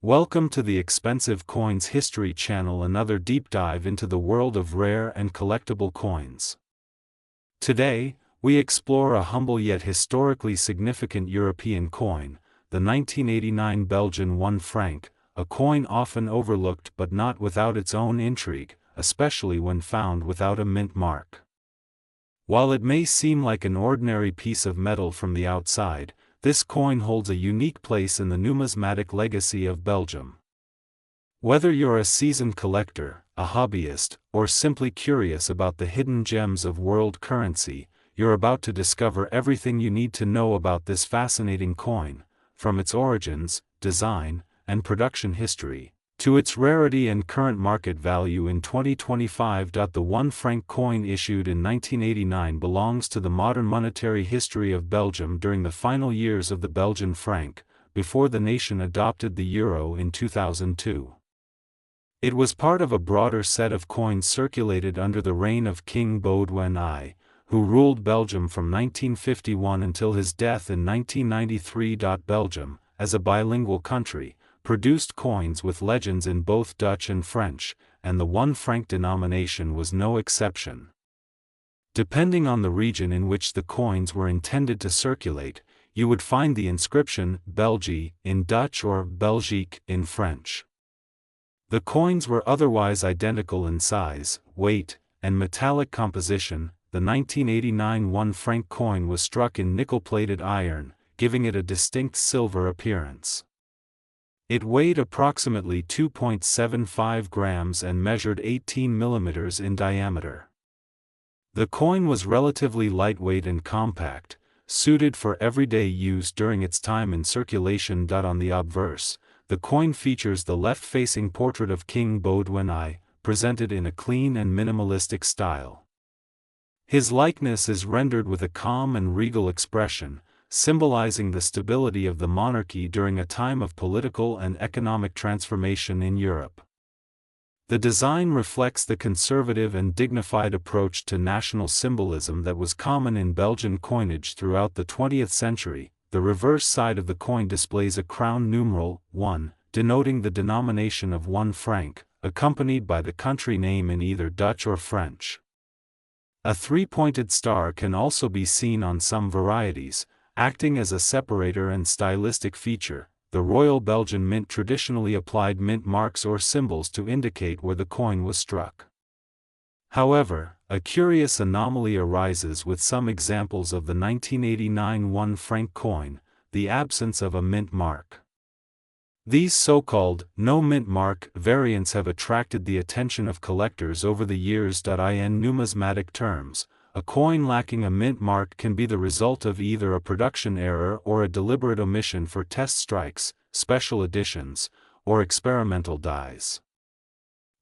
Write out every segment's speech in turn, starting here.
Welcome to the Expensive Coins History channel, another deep dive into the world of rare and collectible coins. Today, we explore a humble yet historically significant European coin, the 1989 Belgian 1 franc, a coin often overlooked but not without its own intrigue, especially when found without a mint mark. While it may seem like an ordinary piece of metal from the outside, this coin holds a unique place in the numismatic legacy of Belgium. Whether you're a seasoned collector, a hobbyist, or simply curious about the hidden gems of world currency, you're about to discover everything you need to know about this fascinating coin, from its origins, design, and production history, to its rarity and current market value in 2025. The 1 franc coin issued in 1989 belongs to the modern monetary history of Belgium during the final years of the Belgian franc, before the nation adopted the euro in 2002. It was part of a broader set of coins circulated under the reign of King Baudouin I, who ruled Belgium from 1951 until his death in 1993. Belgium, as a bilingual country, produced coins with legends in both Dutch and French, and the 1 franc denomination was no exception. Depending on the region in which the coins were intended to circulate, you would find the inscription Belgie in Dutch or Belgique in French. The coins were otherwise identical in size, weight, and metallic composition. The 1989 1 franc coin was struck in nickel-plated iron, giving it a distinct silver appearance. It weighed approximately 2.75 grams and measured 18 millimeters in diameter. The coin was relatively lightweight and compact, suited for everyday use during its time in circulation. On the obverse, the coin features the left-facing portrait of King Baudouin I, presented in a clean and minimalistic style. His likeness is rendered with a calm and regal expression, symbolizing the stability of the monarchy during a time of political and economic transformation in Europe. The design reflects the conservative and dignified approach to national symbolism that was common in Belgian coinage throughout the 20th century. The reverse side of the coin displays a crown numeral, 1, denoting the denomination of 1 franc, accompanied by the country name in either Dutch or French. A three-pointed star can also be seen on some varieties, acting as a separator and stylistic feature. The Royal Belgian Mint traditionally applied mint marks or symbols to indicate where the coin was struck. However, a curious anomaly arises with some examples of the 1989 1 franc coin: the absence of a mint mark. These so-called no mint mark variants have attracted the attention of collectors over the years. In numismatic terms, a coin lacking a mint mark can be the result of either a production error or a deliberate omission for test strikes, special editions, or experimental dies.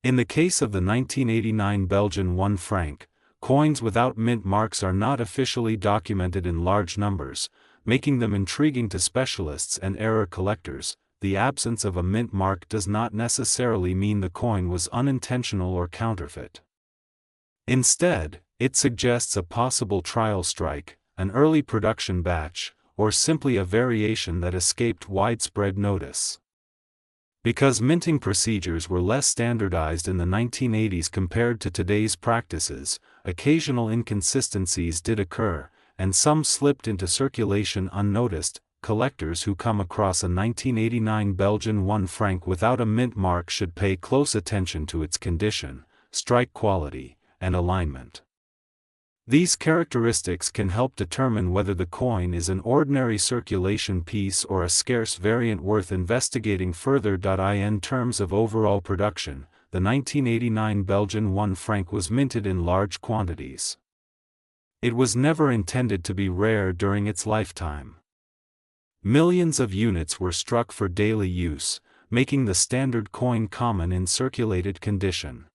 In the case of the 1989 Belgian 1 franc, coins without mint marks are not officially documented in large numbers, making them intriguing to specialists and error collectors. The absence of a mint mark does not necessarily mean the coin was unintentional or counterfeit. Instead, it suggests a possible trial strike, an early production batch, or simply a variation that escaped widespread notice. Because minting procedures were less standardized in the 1980s compared to today's practices, occasional inconsistencies did occur, and some slipped into circulation unnoticed. Collectors who come across a 1989 Belgian 1 franc without a mint mark should pay close attention to its condition, strike quality, and alignment. These characteristics can help determine whether the coin is an ordinary circulation piece or a scarce variant worth investigating further. In terms of overall production, the 1989 Belgian 1 franc was minted in large quantities. It was never intended to be rare during its lifetime. Millions of units were struck for daily use, making the standard coin common in circulated condition.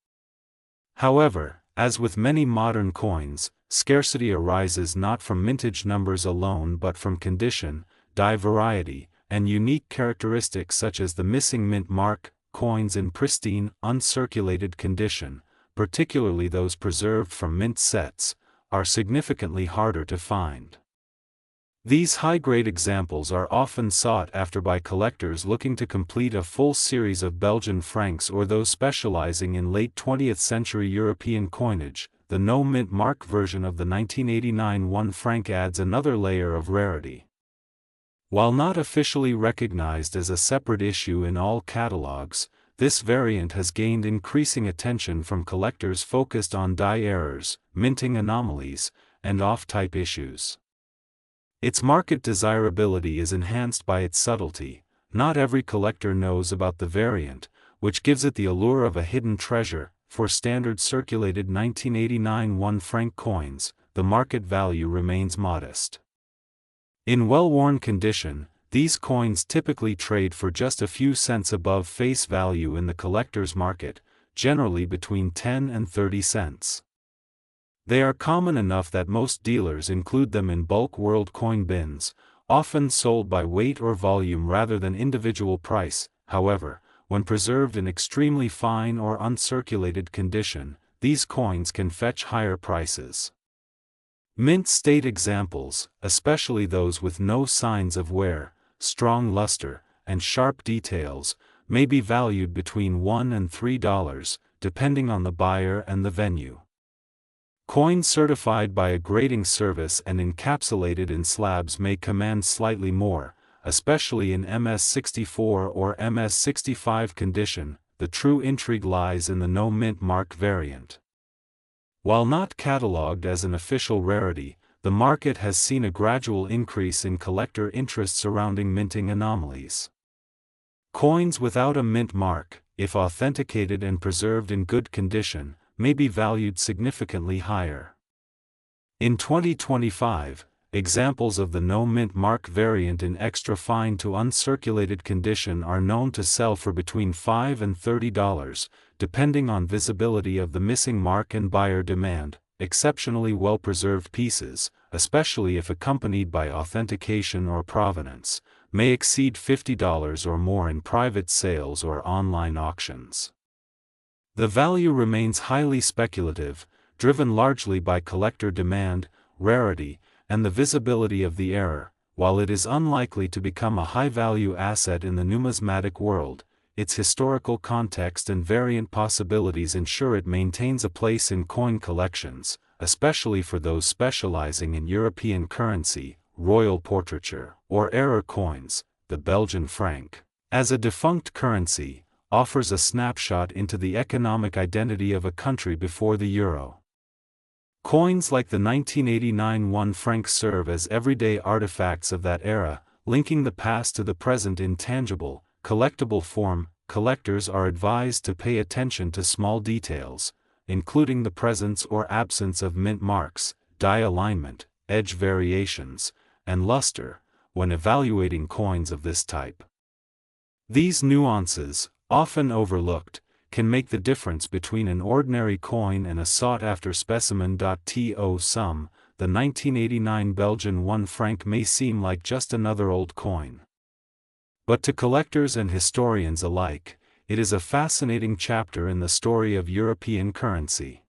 However, as with many modern coins, scarcity arises not from mintage numbers alone but from condition, die variety, and unique characteristics such as the missing mint mark. Coins in pristine, uncirculated condition, particularly those preserved from mint sets, are significantly harder to find. These high-grade examples are often sought after by collectors looking to complete a full series of Belgian francs or those specializing in late 20th century European coinage. The no-mint mark version of the 1989 1 franc adds another layer of rarity. While not officially recognized as a separate issue in all catalogs, this variant has gained increasing attention from collectors focused on die errors, minting anomalies, and off-type issues. Its market desirability is enhanced by its subtlety. Not every collector knows about the variant, which gives it the allure of a hidden treasure. For standard circulated 1989 1 franc coins, the market value remains modest. In well-worn condition, these coins typically trade for just a few cents above face value in the collector's market, generally between 10 and 30 cents. They are common enough that most dealers include them in bulk world coin bins, often sold by weight or volume rather than individual price. However, when preserved in extremely fine or uncirculated condition, these coins can fetch higher prices. Mint state examples, especially those with no signs of wear, strong luster, and sharp details, may be valued between $1 and $3, depending on the buyer and the venue. Coins certified by a grading service and encapsulated in slabs may command slightly more, especially in MS64 or MS65 condition. The true intrigue lies in the no-mint mark variant. While not catalogued as an official rarity, the market has seen a gradual increase in collector interest surrounding minting anomalies. Coins without a mint mark, if authenticated and preserved in good condition, may be valued significantly higher. In 2025, examples of the no-mint mark variant in extra fine to uncirculated condition are known to sell for between $5 and $30, depending on visibility of the missing mark and buyer demand. Exceptionally well-preserved pieces, especially if accompanied by authentication or provenance, may exceed $50 or more in private sales or online auctions. The value remains highly speculative, driven largely by collector demand, rarity, and the visibility of the error. While it is unlikely to become a high-value asset in the numismatic world, its historical context and variant possibilities ensure it maintains a place in coin collections, especially for those specializing in European currency, royal portraiture, or error coins. The Belgian franc, as a defunct currency, offers a snapshot into the economic identity of a country before the euro. Coins like the 1989 1 franc serve as everyday artifacts of that era, linking the past to the present in tangible, collectible form. Collectors are advised to pay attention to small details, including the presence or absence of mint marks, die alignment, edge variations, and luster, when evaluating coins of this type. These nuances, often overlooked, can make the difference between an ordinary coin and a sought-after specimen. To some, the 1989 Belgian 1 franc may seem like just another old coin. But to collectors and historians alike, it is a fascinating chapter in the story of European currency.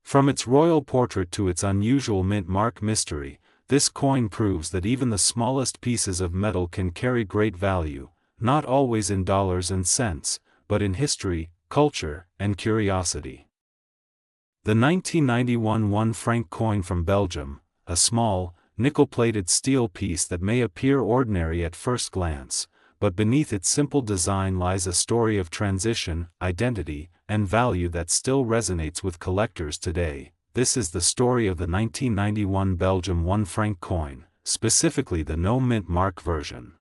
From its royal portrait to its unusual mint mark mystery, this coin proves that even the smallest pieces of metal can carry great value, not always in dollars and cents, but in history, culture, and curiosity. The 1991 1 franc coin from Belgium, a small, nickel-plated steel piece that may appear ordinary at first glance, but beneath its simple design lies a story of transition, identity, and value that still resonates with collectors today. This is the story of the 1991 Belgium 1 franc coin, specifically the no-mint mark version.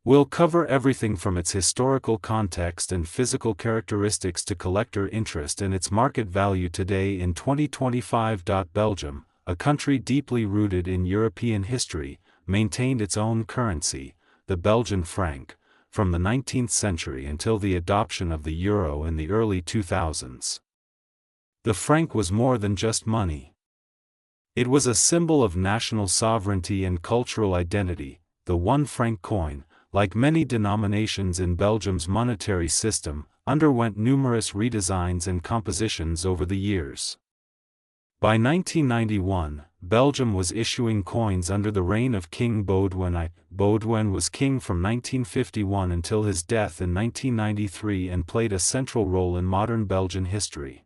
We'll cover everything from its historical context and physical characteristics to collector interest and its market value today in 2025. Belgium, a country deeply rooted in European history, maintained its own currency, the Belgian franc, from the 19th century until the adoption of the euro in the early 2000s. The franc was more than just money. It was a symbol of national sovereignty and cultural identity. The 1 franc coin, like many denominations in Belgium's monetary system, underwent numerous redesigns and compositions over the years. By 1991, Belgium was issuing coins under the reign of King Baudouin I. Baudouin was king from 1951 until his death in 1993 and played a central role in modern Belgian history.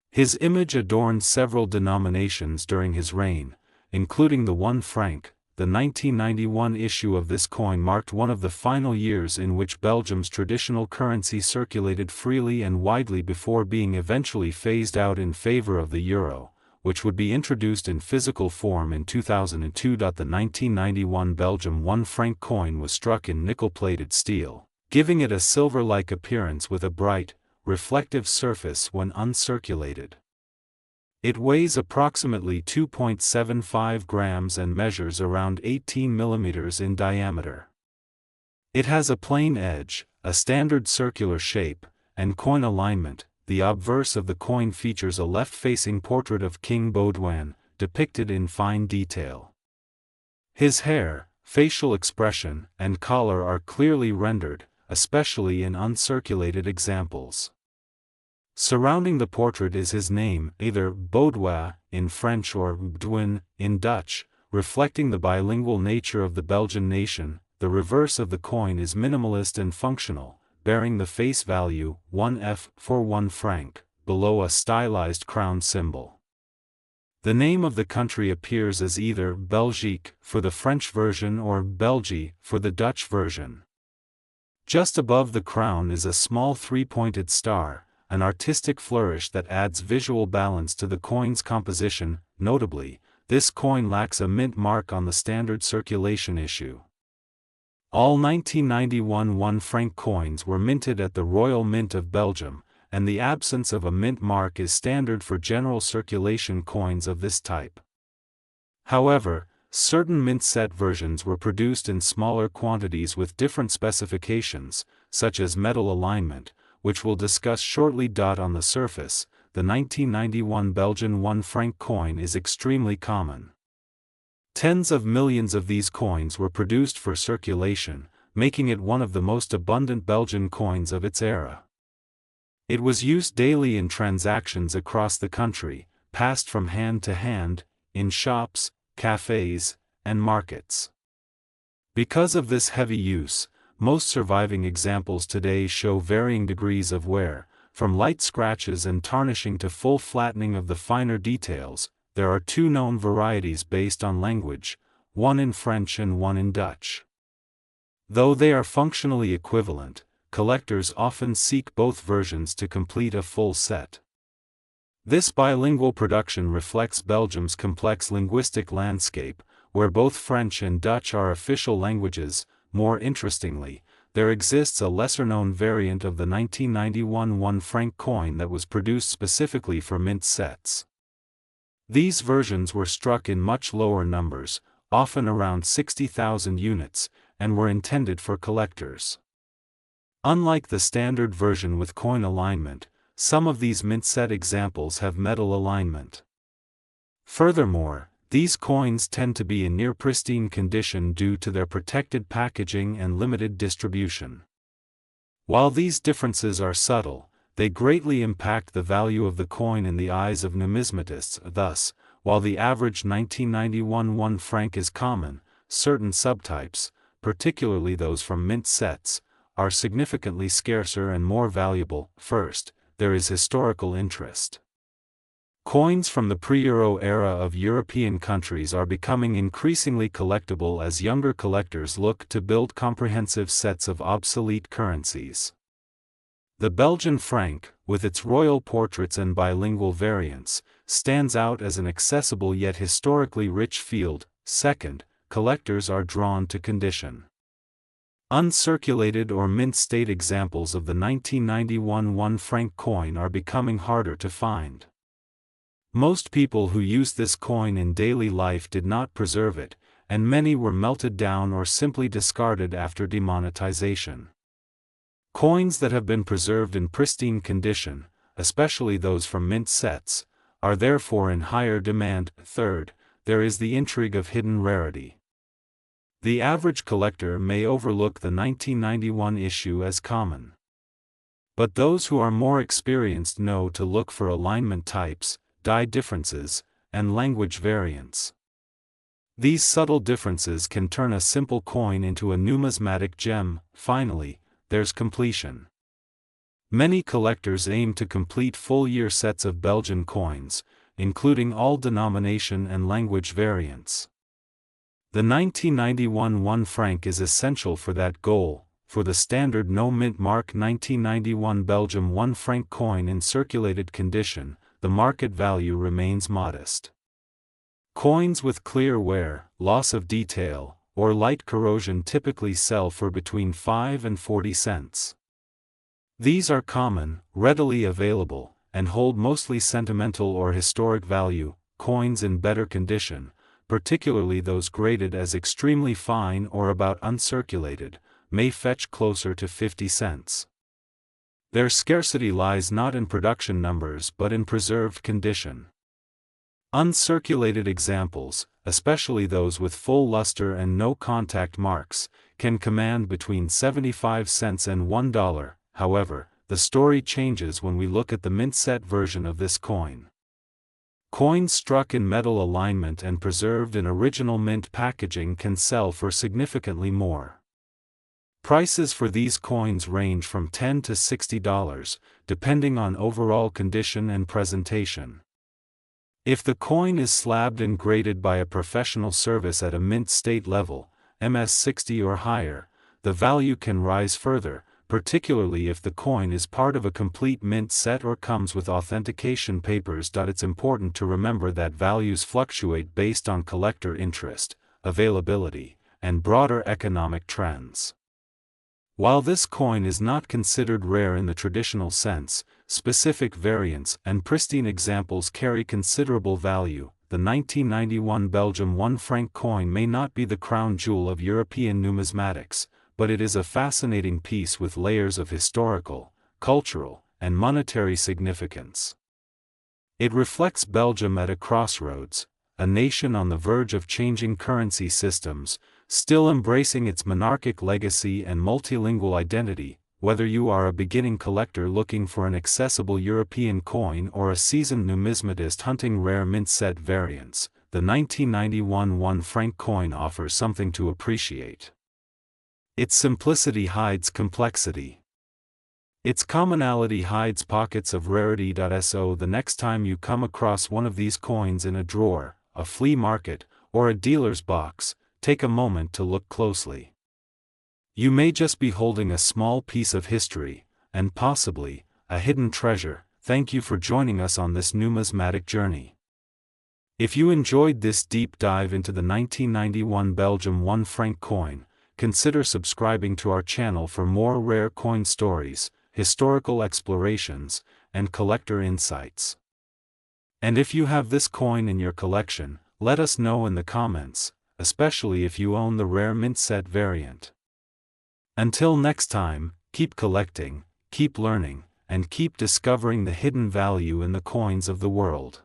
His image adorned several denominations during his reign, including the 1 franc. The 1991 issue of this coin marked one of the final years in which Belgium's traditional currency circulated freely and widely before being eventually phased out in favor of the euro, which would be introduced in physical form in 2002. The 1991 Belgium 1 franc coin was struck in nickel-plated steel, giving it a silver-like appearance with a bright, reflective surface when uncirculated. It weighs approximately 2.75 grams and measures around 18 millimeters in diameter. It has a plain edge, a standard circular shape, and coin alignment. The obverse of the coin features a left-facing portrait of King Baudouin, depicted in fine detail. His hair, facial expression, and collar are clearly rendered, especially in uncirculated examples. Surrounding the portrait is his name, either Baudouin in French or Baudouin in Dutch, reflecting the bilingual nature of the Belgian nation. The reverse of the coin is minimalist and functional, bearing the face value 1F for 1 franc, below a stylized crown symbol. The name of the country appears as either Belgique for the French version or Belgie for the Dutch version. Just above the crown is a small three-pointed star, an artistic flourish that adds visual balance to the coin's composition. Notably, this coin lacks a mint mark on the standard circulation issue. All 1991 1 franc coins were minted at the Royal Mint of Belgium, and the absence of a mint mark is standard for general circulation coins of this type. However, certain mint set versions were produced in smaller quantities with different specifications, such as metal alignment, which we'll discuss shortly. On the surface, the 1991 Belgian 1 franc coin is extremely common. Tens of millions of these coins were produced for circulation, making it one of the most abundant Belgian coins of its era. It was used daily in transactions across the country, passed from hand to hand, in shops, cafes, and markets. Because of this heavy use, most surviving examples today show varying degrees of wear, from light scratches and tarnishing to full flattening of the finer details. There are two known varieties based on language, one in French and one in Dutch. Though they are functionally equivalent, collectors often seek both versions to complete a full set. This bilingual production reflects Belgium's complex linguistic landscape, where both French and Dutch are official languages. More interestingly, there exists a lesser-known variant of the 1991 1 franc coin that was produced specifically for mint sets. These versions were struck in much lower numbers, often around 60,000 units, and were intended for collectors. Unlike the standard version with coin alignment, some of these mint set examples have metal alignment. Furthermore, these coins tend to be in near pristine condition due to their protected packaging and limited distribution. While these differences are subtle, they greatly impact the value of the coin in the eyes of numismatists. Thus, while the average 1991 1 franc is common, certain subtypes, particularly those from mint sets, are significantly scarcer and more valuable. First, there is historical interest. Coins from the pre-Euro era of European countries are becoming increasingly collectible as younger collectors look to build comprehensive sets of obsolete currencies. The Belgian franc, with its royal portraits and bilingual variants, stands out as an accessible yet historically rich field. Second, collectors are drawn to condition. Uncirculated or mint-state examples of the 1991 1 franc coin are becoming harder to find. Most people who used this coin in daily life did not preserve it, and many were melted down or simply discarded after demonetization. Coins that have been preserved in pristine condition, especially those from mint sets, are therefore in higher demand. Third, there is the intrigue of hidden rarity. The average collector may overlook the 1991 issue as common. But those who are more experienced know to look for alignment types, die differences, and language variants. These subtle differences can turn a simple coin into a numismatic gem. Finally, there's completion. Many collectors aim to complete full-year sets of Belgian coins, including all denomination and language variants. The 1991 1 franc is essential for that goal. For the standard no-mint mark 1991 Belgium 1 franc coin in circulated condition, the market value remains modest. Coins with clear wear, loss of detail, or light corrosion typically sell for between 5 and 40 cents. These are common, readily available, and hold mostly sentimental or historic value. Coins in better condition, particularly those graded as extremely fine or about uncirculated, may fetch closer to 50 cents. Their scarcity lies not in production numbers but in preserved condition. Uncirculated examples, especially those with full luster and no contact marks, can command between 75 cents and $1. However, the story changes when we look at the mint set version of this coin. Coins struck in metal alignment and preserved in original mint packaging can sell for significantly more. Prices for these coins range from $10 to $60, depending on overall condition and presentation. If the coin is slabbed and graded by a professional service at a mint state level, MS60 or higher, the value can rise further, particularly if the coin is part of a complete mint set or comes with authentication papers. It's important to remember that values fluctuate based on collector interest, availability, and broader economic trends. While this coin is not considered rare in the traditional sense, specific variants and pristine examples carry considerable value. The 1991 Belgium 1 franc coin may not be the crown jewel of European numismatics, but it is a fascinating piece with layers of historical, cultural, and monetary significance. It reflects Belgium at a crossroads, a nation on the verge of changing currency systems, still embracing its monarchic legacy and multilingual identity. Whether you are a beginning collector looking for an accessible European coin or a seasoned numismatist hunting rare mint set variants, the 1991 1 franc coin offers something to appreciate. Its simplicity hides complexity. Its commonality hides pockets of rarity. So the next time you come across one of these coins in a drawer, a flea market, or a dealer's box, take a moment to look closely. You may just be holding a small piece of history, and possibly, a hidden treasure. Thank you for joining us on this numismatic journey. If you enjoyed this deep dive into the 1991 Belgium 1 franc coin, consider subscribing to our channel for more rare coin stories, historical explorations, and collector insights. And if you have this coin in your collection, let us know in the comments, especially if you own the rare mint set variant. Until next time, keep collecting, keep learning, and keep discovering the hidden value in the coins of the world.